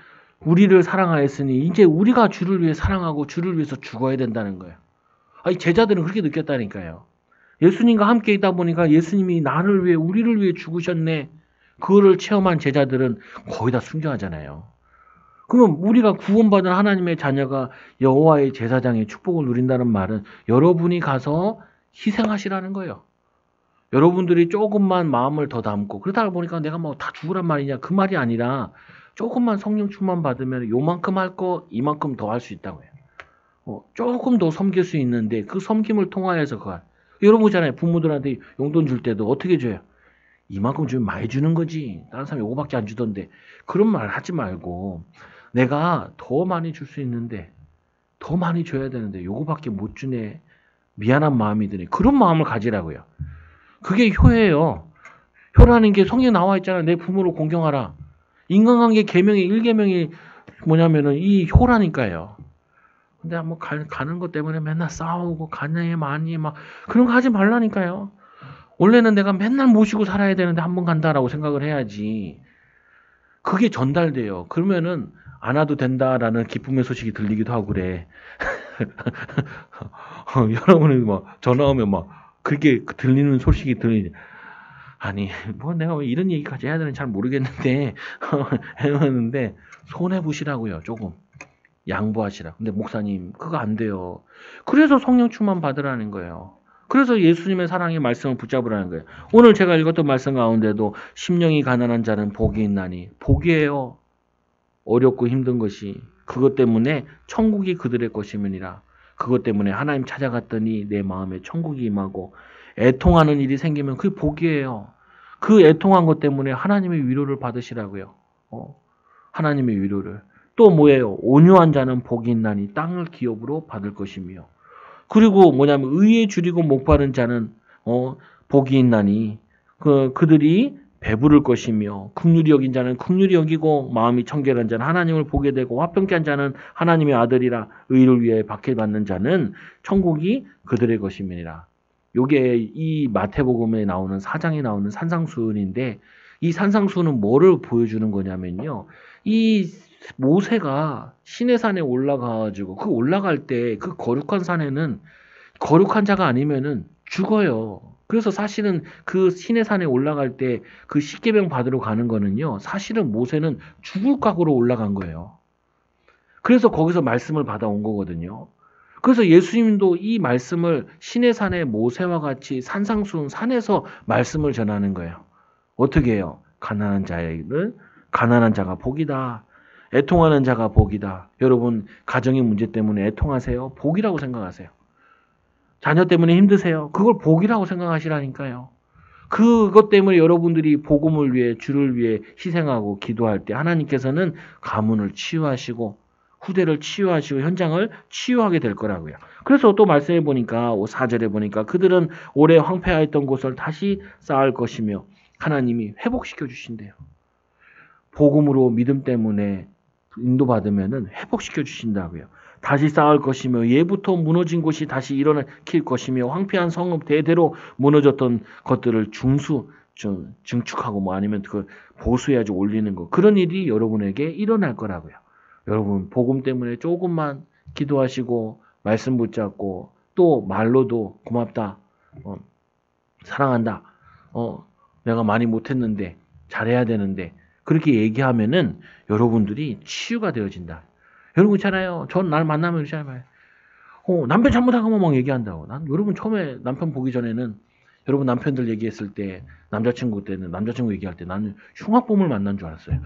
우리를 사랑하였으니 이제 우리가 주를 위해 사랑하고 주를 위해서 죽어야 된다는 거예요. 제자들은 그렇게 느꼈다니까요. 예수님과 함께 있다 보니까 예수님이 나를 위해 우리를 위해 죽으셨네. 그거를 체험한 제자들은 거의 다 순종하잖아요. 그러면 우리가 구원받은 하나님의 자녀가 여호와의 제사장의 축복을 누린다는 말은 여러분이 가서 희생하시라는 거예요. 여러분들이 조금만 마음을 더 담고 그러다 보니까 내가 뭐 다 죽으란 말이냐 그 말이 아니라 조금만 성령 충만 받으면 요만큼 할 거 이만큼 더 할 수 있다고 해요. 조금 더 섬길 수 있는데 그 섬김을 통하여서 그걸 여러분 보잖아요. 부모들한테 용돈 줄 때도 어떻게 줘요? 이만큼 주면 많이 주는 거지. 다른 사람이 요거밖에 안 주던데. 그런 말 하지 말고 내가 더 많이 줄 수 있는데 더 많이 줘야 되는데 요거밖에 못 주네. 미안한 마음이 드네. 그런 마음을 가지라고요. 그게 효예요. 효라는 게 성경에 나와 있잖아요. 내 부모를 공경하라. 인간관계 계명의 1계명이 뭐냐면은 이 효라니까요. 근데 한번 가는 것 때문에 맨날 싸우고 가네 많이 막 그런 거 하지 말라니까요. 원래는 내가 맨날 모시고 살아야 되는데 한번 간다라고 생각을 해야지. 그게 전달돼요. 그러면은 안 와도 된다라는 기쁨의 소식이 들리기도 하고 그래. 여러분이 막 전화 오면 막 그렇게 들리는 소식이 들리지. 아니 뭐 내가 왜 이런 얘기까지 해야 되는지 잘 모르겠는데 해봤는데 손해 보시라고요. 조금 양보하시라. 근데 목사님 그거 안 돼요. 그래서 성령 충만 받으라는 거예요. 그래서 예수님의 사랑의 말씀을 붙잡으라는 거예요. 오늘 제가 읽었던 말씀 가운데도 심령이 가난한 자는 복이 있나니 복이에요. 어렵고 힘든 것이 그것 때문에 천국이 그들의 것임이니라. 그것 때문에 하나님 찾아갔더니 내 마음에 천국이 임하고 애통하는 일이 생기면 그게 복이에요. 그 애통한 것 때문에 하나님의 위로를 받으시라고요. 하나님의 위로를. 또 뭐예요? 온유한 자는 복이 있나니 땅을 기업으로 받을 것이며. 그리고 뭐냐면 의에 줄이고 목바른 자는 복이 있나니 그들이 배부를 것이며, 긍휼히 여긴 자는 긍휼히 여기고 마음이 청결한 자는 하나님을 보게 되고 화평케 한 자는 하나님의 아들이라. 의를 위해 박해받는 자는 천국이 그들의 것임이니라. 요게 이 마태복음에 나오는 4장에 나오는 산상수훈인데, 이 산상수훈은 뭐를 보여주는 거냐면요, 이 모세가 시내산에 올라가가지고 그 올라갈 때 그 거룩한 산에는 거룩한 자가 아니면은 죽어요. 그래서 사실은 그 시내산에 올라갈 때 그 십계명 받으러 가는 거는요, 사실은 모세는 죽을 각오로 올라간 거예요. 그래서 거기서 말씀을 받아온 거거든요. 그래서 예수님도 이 말씀을 시내산의 모세와 같이 산상수훈 산에서 말씀을 전하는 거예요. 어떻게 해요? 가난한 자가 복이다. 애통하는 자가 복이다. 여러분, 가정의 문제 때문에 애통하세요? 복이라고 생각하세요. 자녀 때문에 힘드세요? 그걸 복이라고 생각하시라니까요. 그것 때문에 여러분들이 복음을 위해, 주를 위해 희생하고 기도할 때 하나님께서는 가문을 치유하시고 후대를 치유하시고 현장을 치유하게 될 거라고요. 그래서 또 말씀해 보니까 4절에 보니까 그들은 오래 황폐하였던 곳을 다시 쌓을 것이며 하나님이 회복시켜 주신대요. 복음으로 믿음 때문에 인도받으면은 회복시켜 주신다고요. 다시 쌓을 것이며 예부터 무너진 곳이 다시 일어날 것이며 황폐한 성읍 대대로 무너졌던 것들을 증축하고 뭐 아니면 그 보수해야지 올리는 거, 그런 일이 여러분에게 일어날 거라고요. 여러분, 복음 때문에 조금만 기도하시고 말씀 붙잡고 또 말로도 고맙다, 사랑한다, 내가 많이 못했는데 잘해야 되는데 그렇게 얘기하면은 여러분들이 치유가 되어진다. 여러분 있잖아요. 전 날 만나면 그러잖아요. 남편 잘못하면 막 얘기한다고. 여러분 처음에 남편 보기 전에는, 여러분 남편들 얘기했을 때, 남자친구 얘기할 때 나는 흉악범을 만난 줄 알았어요.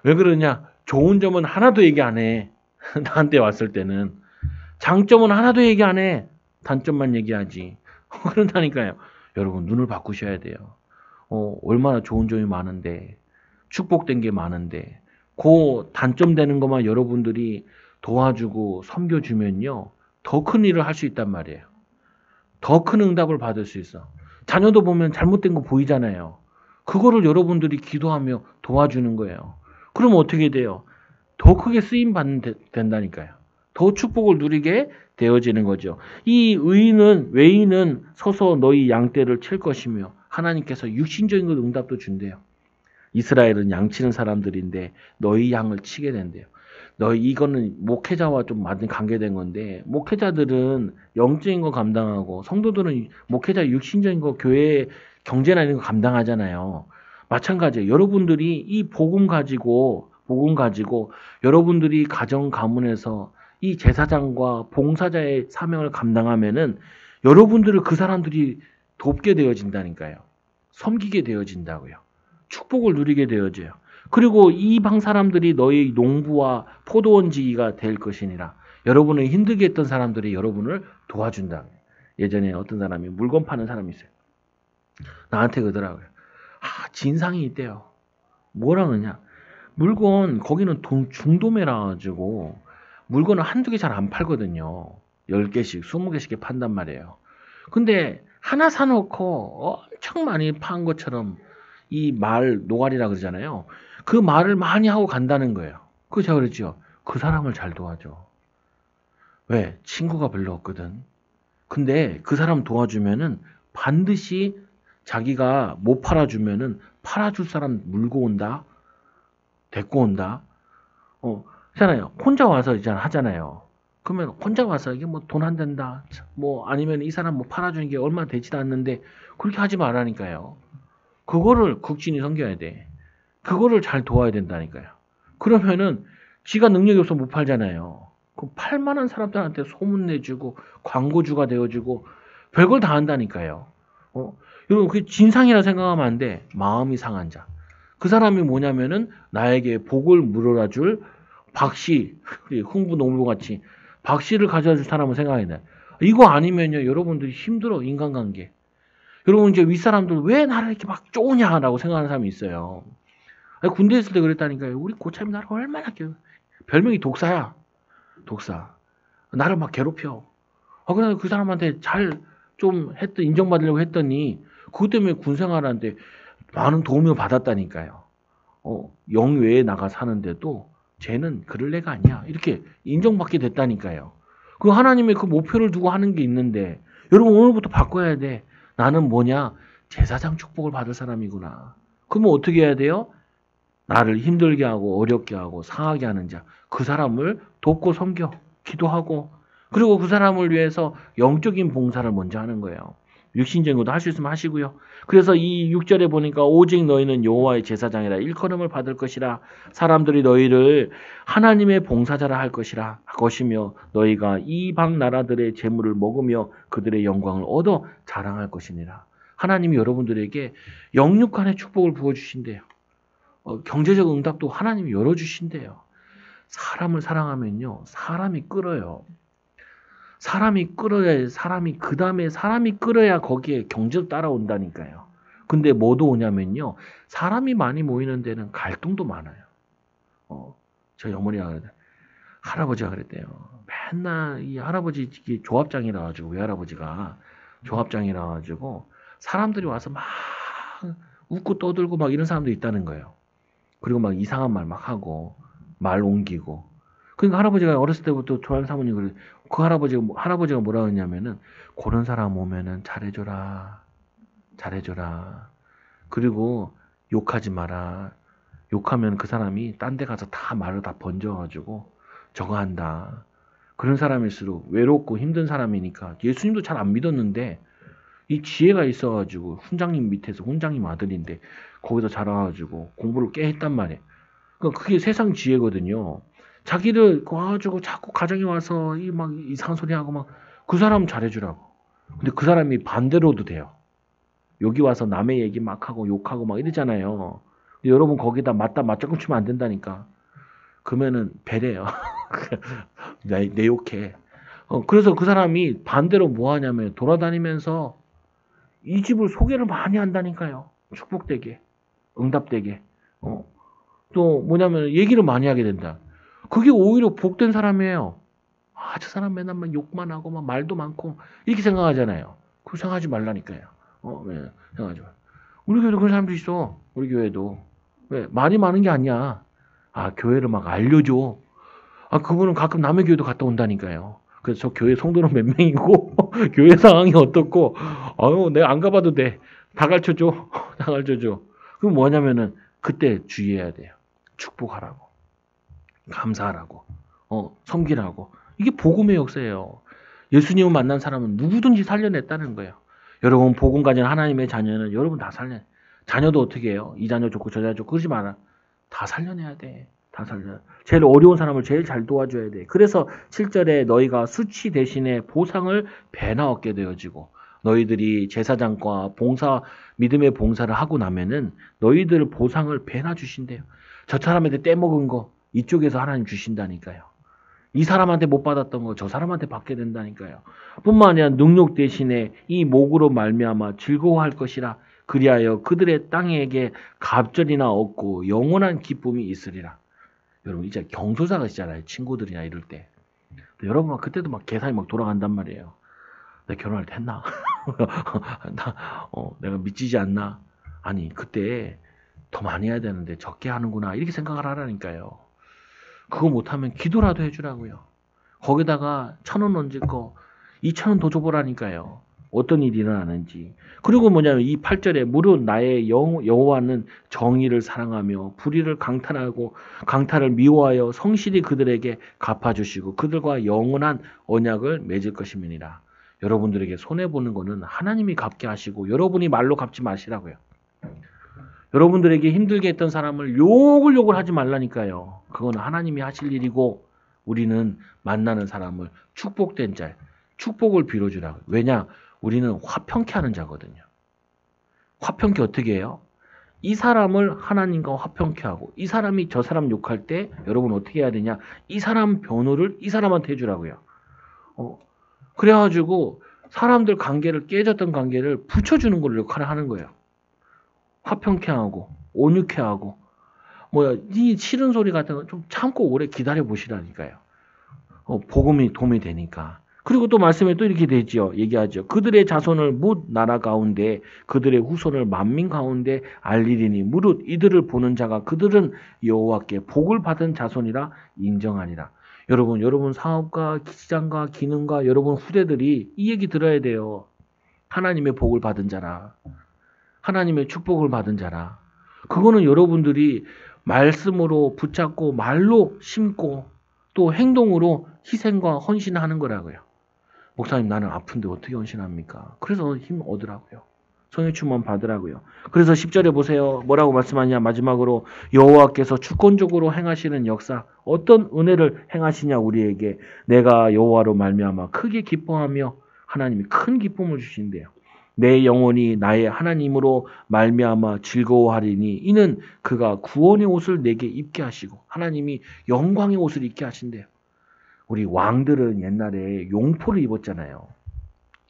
왜 그러냐? 좋은 점은 하나도 얘기 안 해. 나한테 왔을 때는. 장점은 하나도 얘기 안 해. 단점만 얘기하지. 그런다니까요. 여러분, 눈을 바꾸셔야 돼요. 얼마나 좋은 점이 많은데, 축복된 게 많은데, 그 단점 되는 것만 여러분들이 도와주고 섬겨주면요, 더 큰 일을 할 수 있단 말이에요. 더 큰 응답을 받을 수 있어. 자녀도 보면 잘못된 거 보이잖아요. 그거를 여러분들이 기도하며 도와주는 거예요. 그러면 어떻게 돼요? 더 크게 쓰임 된다니까요. 더 축복을 누리게 되어지는 거죠. 이 외인은 서서 너희 양떼를 칠 것이며 하나님께서 육신적인 것 응답도 준대요. 이스라엘은 양치는 사람들인데 너희 양을 치게 된대요. 이거는 목회자와 좀 맞은 관계된 건데, 목회자들은 영적인 거 감당하고 성도들은 목회자 육신적인 거, 교회 경제나 이런 거 감당하잖아요. 마찬가지예요. 여러분들이 이 복음 가지고 여러분들이 가정 가문에서 이 제사장과 봉사자의 사명을 감당하면은 여러분들을 그 사람들이 돕게 되어진다니까요. 섬기게 되어진다고요. 축복을 누리게 되어져요. 그리고 이방 사람들이 너희 농부와 포도원지기가 될 것이니라. 여러분을 힘들게 했던 사람들이 여러분을 도와준다. 예전에 어떤 사람이 물건 파는 사람이 있어요. 나한테 그러더라고요. 진상이 있대요. 뭐라 그러냐? 물건, 거기는 중도매라 가지고 물건을 한두 개 잘 안 팔거든요. 10개씩, 20개씩 판단 말이에요. 근데 하나 사놓고 엄청 많이 판 것처럼 이 노가리라 그러잖아요. 그 말을 많이 하고 간다는 거예요. 그래서 제가 그랬죠. 그 사람을 잘 도와줘. 왜? 친구가 별로 없거든. 근데 그 사람 도와주면은 반드시 자기가 못 팔아주면은 팔아줄 사람 물고 온다. 데리고 온다. 그렇잖아요. 혼자 와서 이제 하잖아요. 그러면 혼자 와서 이게 뭐 돈 안 된다. 뭐 아니면 이 사람 뭐 팔아주는 게 얼마 되지도 않는데 그렇게 하지 말라니까요. 그거를 국진이 섬겨야 돼. 그거를 잘 도와야 된다니까요. 그러면은 지가 능력이 없어 못 팔잖아요. 그 팔만한 사람들한테 소문내주고 광고주가 되어주고 별걸 다 한다니까요. 여러분, 그게 진상이라 생각하면 안 돼. 마음이 상한 자. 그 사람이 뭐냐면은 나에게 복을 물어라 줄 박씨, 흥부 농부같이 박씨를 가져다 줄 사람을 생각해야 돼. 이거 아니면요, 여러분들이 힘들어, 인간관계. 여러분, 이제 윗사람들 왜 나를 이렇게 막 쪼냐라고 생각하는 사람이 있어요. 아니, 군대 있을 때 그랬다니까요. 우리 고참이 나를 얼마나 별명이 독사야. 독사. 나를 막 괴롭혀. 그래서 그 사람한테 잘 좀 인정받으려고 했더니, 그것 때문에 군 생활하는데 많은 도움을 받았다니까요. 영외에 나가 사는데도 쟤는 그럴 애가 아니야. 이렇게 인정받게 됐다니까요. 그 하나님의 그 목표를 두고 하는 게 있는데, 여러분 오늘부터 바꿔야 돼. 나는 뭐냐? 제사장 축복을 받을 사람이구나. 그러면 어떻게 해야 돼요? 나를 힘들게 하고 어렵게 하고 상하게 하는 자, 그 사람을 돕고 섬겨, 기도하고, 그리고 그 사람을 위해서 영적인 봉사를 먼저 하는 거예요. 육신적인 것도 할 수 있으면 하시고요. 그래서 이 6절에 보니까 오직 너희는 여호와의 제사장이라 일컬음을 받을 것이라, 사람들이 너희를 하나님의 봉사자라 할 것이며 너희가 이방 나라들의 재물을 먹으며 그들의 영광을 얻어 자랑할 것이니라. 하나님이 여러분들에게 영육간의 축복을 부어주신대요. 경제적 응답도 하나님이 열어주신대요. 사람을 사랑하면요, 사람이 끌어요. 사람이 끌어야, 그 다음에 사람이 끌어야 거기에 경제도 따라온다니까요. 근데 뭐도 오냐면요, 사람이 많이 모이는 데는 갈등도 많아요. 저희 어머니가 할아버지가 그랬대요. 맨날 이 할아버지 조합장이라 가지고, 외할아버지가 조합장이라 가지고 사람들이 와서 막 웃고 떠들고 막 이런 사람도 있다는 거예요. 그리고 막 이상한 말 막 하고 말 옮기고. 그러니까 할아버지가 어렸을 때부터 좋아하는 사모님, 그래. 그 할아버지가 뭐라 그러냐면은, 그런 사람 오면은 잘해줘라. 잘해줘라. 그리고 욕하지 마라. 욕하면 그 사람이 딴 데 가서 다 말을 다 번져가지고 저거 한다. 그런 사람일수록 외롭고 힘든 사람이니까, 예수님도 잘 안 믿었는데 이 지혜가 있어가지고, 훈장님 밑에서, 훈장님 아들인데 거기서 자라가지고 공부를 꽤 했단 말이에요. 그러니까 그게 세상 지혜거든요. 자기를 와가지고 자꾸 가정에 와서 막 이상한 소리 하고 막, 그 사람 잘해주라고. 근데 그 사람이 반대로도 돼요. 여기 와서 남의 얘기 막 하고 욕하고 막 이러잖아요. 근데 여러분 거기다 맞장구 치면 안 된다니까. 그러면은 배려요. 내 욕해. 그래서 그 사람이 반대로 뭐 하냐면, 돌아다니면서 이 집을 소개를 많이 한다니까요. 축복되게, 응답되게. 또 뭐냐면 얘기를 많이 하게 된다. 그게 오히려 복된 사람이에요. 저 사람 맨날 막 욕만 하고 막 말도 많고 이렇게 생각하잖아요. 그거 생각하지 말라니까요. 왜 생각하지 마. 우리 교회도 그런 사람도 있어. 우리 교회도. 왜? 말이 많은 게 아니야. 교회를 막 알려줘. 그분은 가끔 남의 교회도 갔다 온다니까요. 그래서 저 교회 성도는 몇 명이고 교회 상황이 어떻고, 내가 안 가봐도 돼. 다 가르쳐줘. 다 가르쳐줘. 그럼 뭐냐면은 그때 주의해야 돼요. 축복하라고, 감사하라고, 섬기라고. 이게 복음의 역사예요. 예수님을 만난 사람은 누구든지 살려냈다는 거예요. 여러분 복음 가진 하나님의 자녀는 여러분 다 살려. 자녀도 어떻게 해요? 이 자녀 좋고 저 자녀 좋고 그러지 마라. 다 살려내야 돼. 다 살려. 제일 어려운 사람을 제일 잘 도와줘야 돼. 그래서 7절에 너희가 수치 대신에 보상을 배나 얻게 되어지고, 너희들이 제사장과 믿음의 봉사를 하고 나면은 너희들 보상을 배나 주신대요. 저 사람한테 떼먹은 거 이쪽에서 하나님 주신다니까요. 이 사람한테 못 받았던 거 저 사람한테 받게 된다니까요. 뿐만 아니라 능력 대신에 이 목으로 말미암아 즐거워할 것이라. 그리하여 그들의 땅에게 갑절이나 얻고 영원한 기쁨이 있으리라. 여러분 이제 경소사가 있잖아요. 친구들이나 이럴 때. 여러분 그때도 막 계산이 막 돌아간단 말이에요. 내가 결혼할 때 했나? 내가 믿지지 않나? 아니 그때 더 많이 해야 되는데 적게 하는구나, 이렇게 생각을 하라니까요. 그거 못하면 기도라도 해주라고요. 거기다가 1,000원 얹을 거 2,000원 더 줘보라니까요. 어떤 일이 일어나는지. 그리고 뭐냐면 이 8절에 무릇 나의 여호와는 정의를 사랑하며 불의를 강탈을 미워하여 성실히 그들에게 갚아주시고 그들과 영원한 언약을 맺을 것임이니라. 여러분들에게 손해보는 거는 하나님이 갚게 하시고 여러분이 말로 갚지 마시라고요. 여러분들에게 힘들게 했던 사람을 욕을 하지 말라니까요. 그건 하나님이 하실 일이고, 우리는 만나는 사람을 축복된 자, 축복을 빌어주라고. 왜냐? 우리는 화평케 하는 자거든요. 화평케 어떻게 해요? 이 사람을 하나님과 화평케 하고, 이 사람이 저 사람 욕할 때 여러분 어떻게 해야 되냐? 이 사람 변호를 이 사람한테 해주라고요. 어, 그래가지고 사람들 관계를 깨졌던 관계를 붙여주는 걸 역할을 하는 거예요. 화평케 하고 온유케 하고 뭐야 이 싫은 소리 같은 거 좀 참고 오래 기다려 보시라니까요. 복음이 도움이 되니까. 그리고 또 말씀에 또 이렇게 되지요. 얘기하죠. 그들의 자손을 뭇 나라 가운데 그들의 후손을 만민 가운데 알리리니 무릇 이들을 보는 자가 그들은 여호와께 복을 받은 자손이라 인정하니라. 여러분 사업가, 시장가, 기능가, 여러분 후대들이 이 얘기 들어야 돼요. 하나님의 복을 받은 자라. 하나님의 축복을 받은 자라. 그거는 여러분들이 말씀으로 붙잡고 말로 심고 또 행동으로 희생과 헌신하는 거라고요. 목사님 나는 아픈데 어떻게 헌신합니까? 그래서 힘 얻으라고요. 성령 충만 받으라고요. 그래서 10절에 보세요. 뭐라고 말씀하냐 마지막으로 여호와께서 주권적으로 행하시는 역사 어떤 은혜를 행하시냐 우리에게 내가 여호와로 말미암아 크게 기뻐하며 하나님이 큰 기쁨을 주신대요. 내 영혼이 나의 하나님으로 말미암아 즐거워하리니 이는 그가 구원의 옷을 내게 입게 하시고 하나님이 영광의 옷을 입게 하신대요. 우리 왕들은 옛날에 용포를 입었잖아요.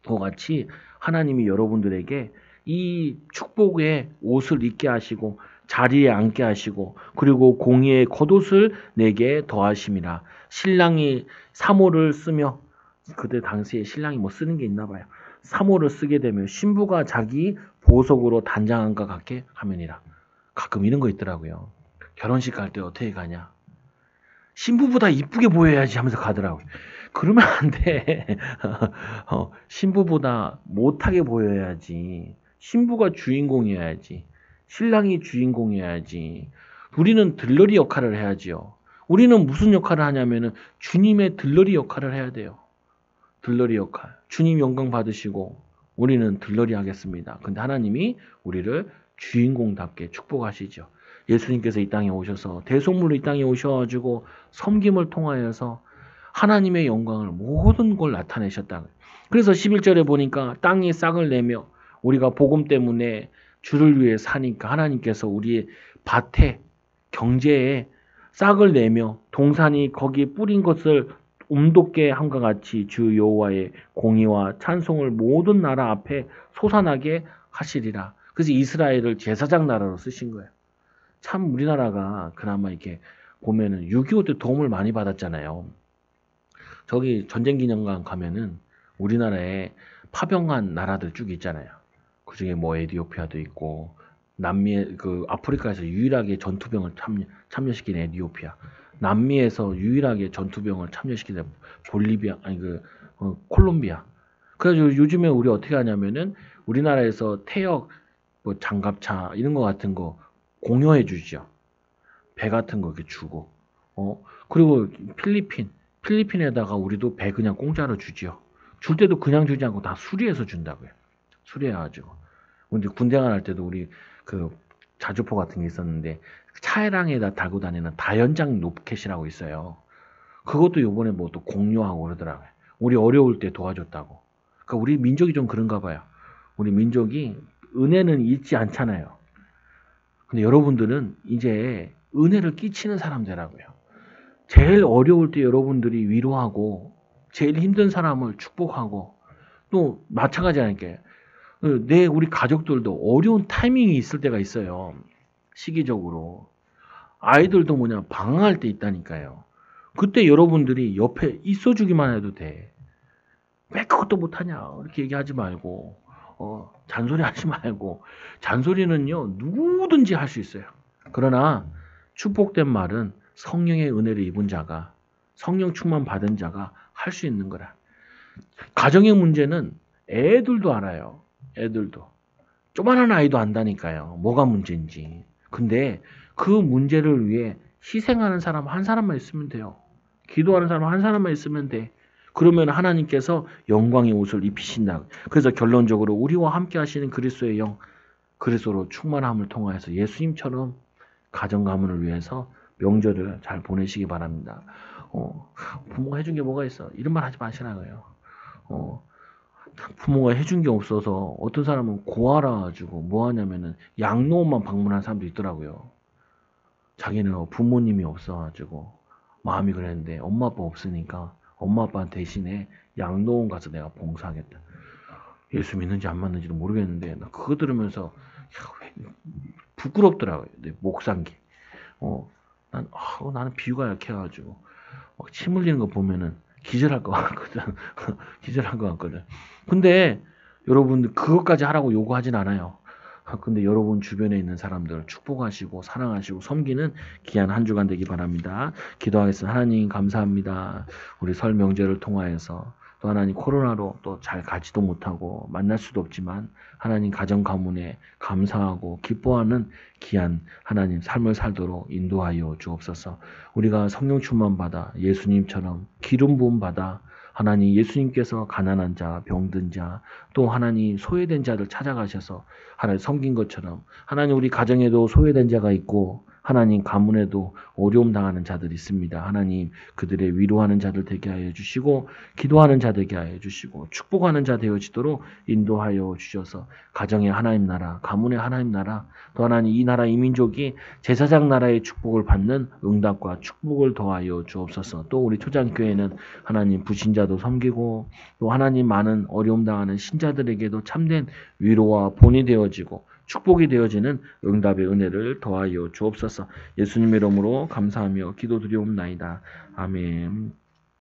그와 같이 하나님이 여러분들에게 이 축복의 옷을 입게 하시고 자리에 앉게 하시고 그리고 공의의 겉옷을 내게 더하심이라. 신랑이 사모를 쓰며 그때 당시에 신랑이 뭐 쓰는 게 있나 봐요. 사모를 쓰게 되면 신부가 자기 보석으로 단장한 것 같게 하면이라. 가끔 이런 거 있더라고요. 결혼식 갈 때 어떻게 가냐. 신부보다 이쁘게 보여야지 하면서 가더라고요. 그러면 안 돼. 신부보다 못하게 보여야지. 신부가 주인공이어야지. 신랑이 주인공이어야지. 우리는 들러리 역할을 해야지요. 우리는 무슨 역할을 하냐면은 주님의 들러리 역할을 해야 돼요. 들러리 역할. 주님 영광 받으시고 우리는 들러리 하겠습니다. 근데 하나님이 우리를 주인공답게 축복하시죠. 예수님께서 이 땅에 오셔서 대속물로 이 땅에 오셔가지고 섬김을 통하여서 하나님의 영광을 모든 걸 나타내셨다. 그래서 11절에 보니까 땅이 싹을 내며 우리가 복음 때문에 주를 위해 사니까 하나님께서 우리의 밭에 경제에 싹을 내며 동산이 거기에 뿌린 것을 움돋게 함과 같이 주 여호와의 공의와 찬송을 모든 나라 앞에 솟아나게 하시리라. 그래서 이스라엘을 제사장 나라로 쓰신 거예요. 참 우리나라가 그나마 이렇게 보면은 6.25 때 도움을 많이 받았잖아요. 저기 전쟁기념관 가면은 우리나라에 파병한 나라들 쭉 있잖아요. 그중에 뭐 에티오피아도 있고 남미에 그 아프리카에서 유일하게 전투병을 참여시킨 에티오피아, 남미에서 유일하게 전투병을 참여시킨 볼리비아 아니 콜롬비아. 그래서 요즘에 우리 어떻게 하냐면은 우리나라에서 태역 뭐 장갑차 이런 거 같은 거 공여해 주죠. 배 같은 거 이렇게 주고. 그리고 필리핀에다가 우리도 배 그냥 공짜로 주지요. 줄 때도 그냥 주지 않고 다 수리해서 준다고요. 수리해가지고. 근데 군대 갈 때도 우리 그 자주포 같은 게 있었는데 차량에다 달고 다니는 다연장 로켓이라고 있어요. 그것도 요번에 뭐 또 공유하고 그러더라고요. 우리 어려울 때 도와줬다고. 그러니까 우리 민족이 좀 그런가 봐요. 우리 민족이 은혜는 잊지 않잖아요. 근데 여러분들은 이제 은혜를 끼치는 사람 되라고요. 제일 어려울 때 여러분들이 위로하고 제일 힘든 사람을 축복하고 또 마찬가지 아닐까요? 우리 가족들도 어려운 타이밍이 있을 때가 있어요. 시기적으로. 아이들도 뭐냐 방황할 때 있다니까요. 그때 여러분들이 옆에 있어주기만 해도 돼. 왜 그것도 못하냐 이렇게 얘기하지 말고 잔소리하지 말고. 잔소리는요 누구든지 할 수 있어요. 그러나 축복된 말은 성령의 은혜를 입은 자가 성령 충만 받은 자가 할 수 있는 거라. 가정의 문제는 애들도 알아요. 애들도. 조만한 아이도 안다니까요. 뭐가 문제인지. 근데 그 문제를 위해 희생하는 사람 한 사람만 있으면 돼요. 기도하는 사람 한 사람만 있으면 돼. 그러면 하나님께서 영광의 옷을 입히신다. 그래서 결론적으로 우리와 함께 하시는 그리스도의 영, 그리스도로 충만함을 통하여서 예수님처럼 가정 가문을 위해서 명절을 잘 보내시기 바랍니다. 부모가 해준 게 뭐가 있어? 이런 말 하지 마시라고요. 부모가 해준 게 없어서 어떤 사람은 고아라 가지고 뭐 하냐면은 양로원만 방문한 사람도 있더라고요. 자기는 부모님이 없어가지고 마음이 그랬는데 엄마 아빠 없으니까 엄마 아빠 대신에 양로원 가서 내가 봉사하겠다. 예수 믿는지 안 믿는지도 모르겠는데 나 그거 들으면서 부끄럽더라고요. 내 목상기. 나는 비유가 약해가지고 침 흘리는 거 보면은 기절할 것 같거든. 기절할 것 같거든. 근데 여러분 그것까지 하라고 요구하진 않아요. 근데 여러분 주변에 있는 사람들 축복하시고 사랑하시고 섬기는 귀한 한 주간 되기 바랍니다. 기도하겠습니다. 하나님 감사합니다. 우리 설 명절을 통하여서 또 하나님 코로나로 또 잘 가지도 못하고 만날 수도 없지만 하나님 가정 가문에 감사하고 기뻐하는 귀한 하나님 삶을 살도록 인도하여 주옵소서. 우리가 성령 충만 받아 예수님처럼 기름 부음 받아 하나님 예수님께서 가난한 자, 병든 자, 또 하나님 소외된 자들 찾아가셔서 하나님 섬긴 것처럼 하나님 우리 가정에도 소외된 자가 있고 하나님 가문에도 어려움 당하는 자들이 있습니다. 하나님 그들의 위로하는 자들 되게 하여 주시고 기도하는 자 되게 하여 주시고 축복하는 자 되어지도록 인도하여 주셔서 가정의 하나님 나라, 가문의 하나님 나라, 또 하나님 이 나라 이 민족이 제사장 나라의 축복을 받는 응답과 축복을 더하여 주옵소서. 또 우리 초장교회는 하나님 부신자도 섬기고 또 하나님 많은 어려움 당하는 신자들에게도 참된 위로와 본이 되어지고 축복이 되어지는 응답의 은혜를 더하여 주옵소서. 예수님의 이름으로 감사하며 기도드리옵나이다. 아멘.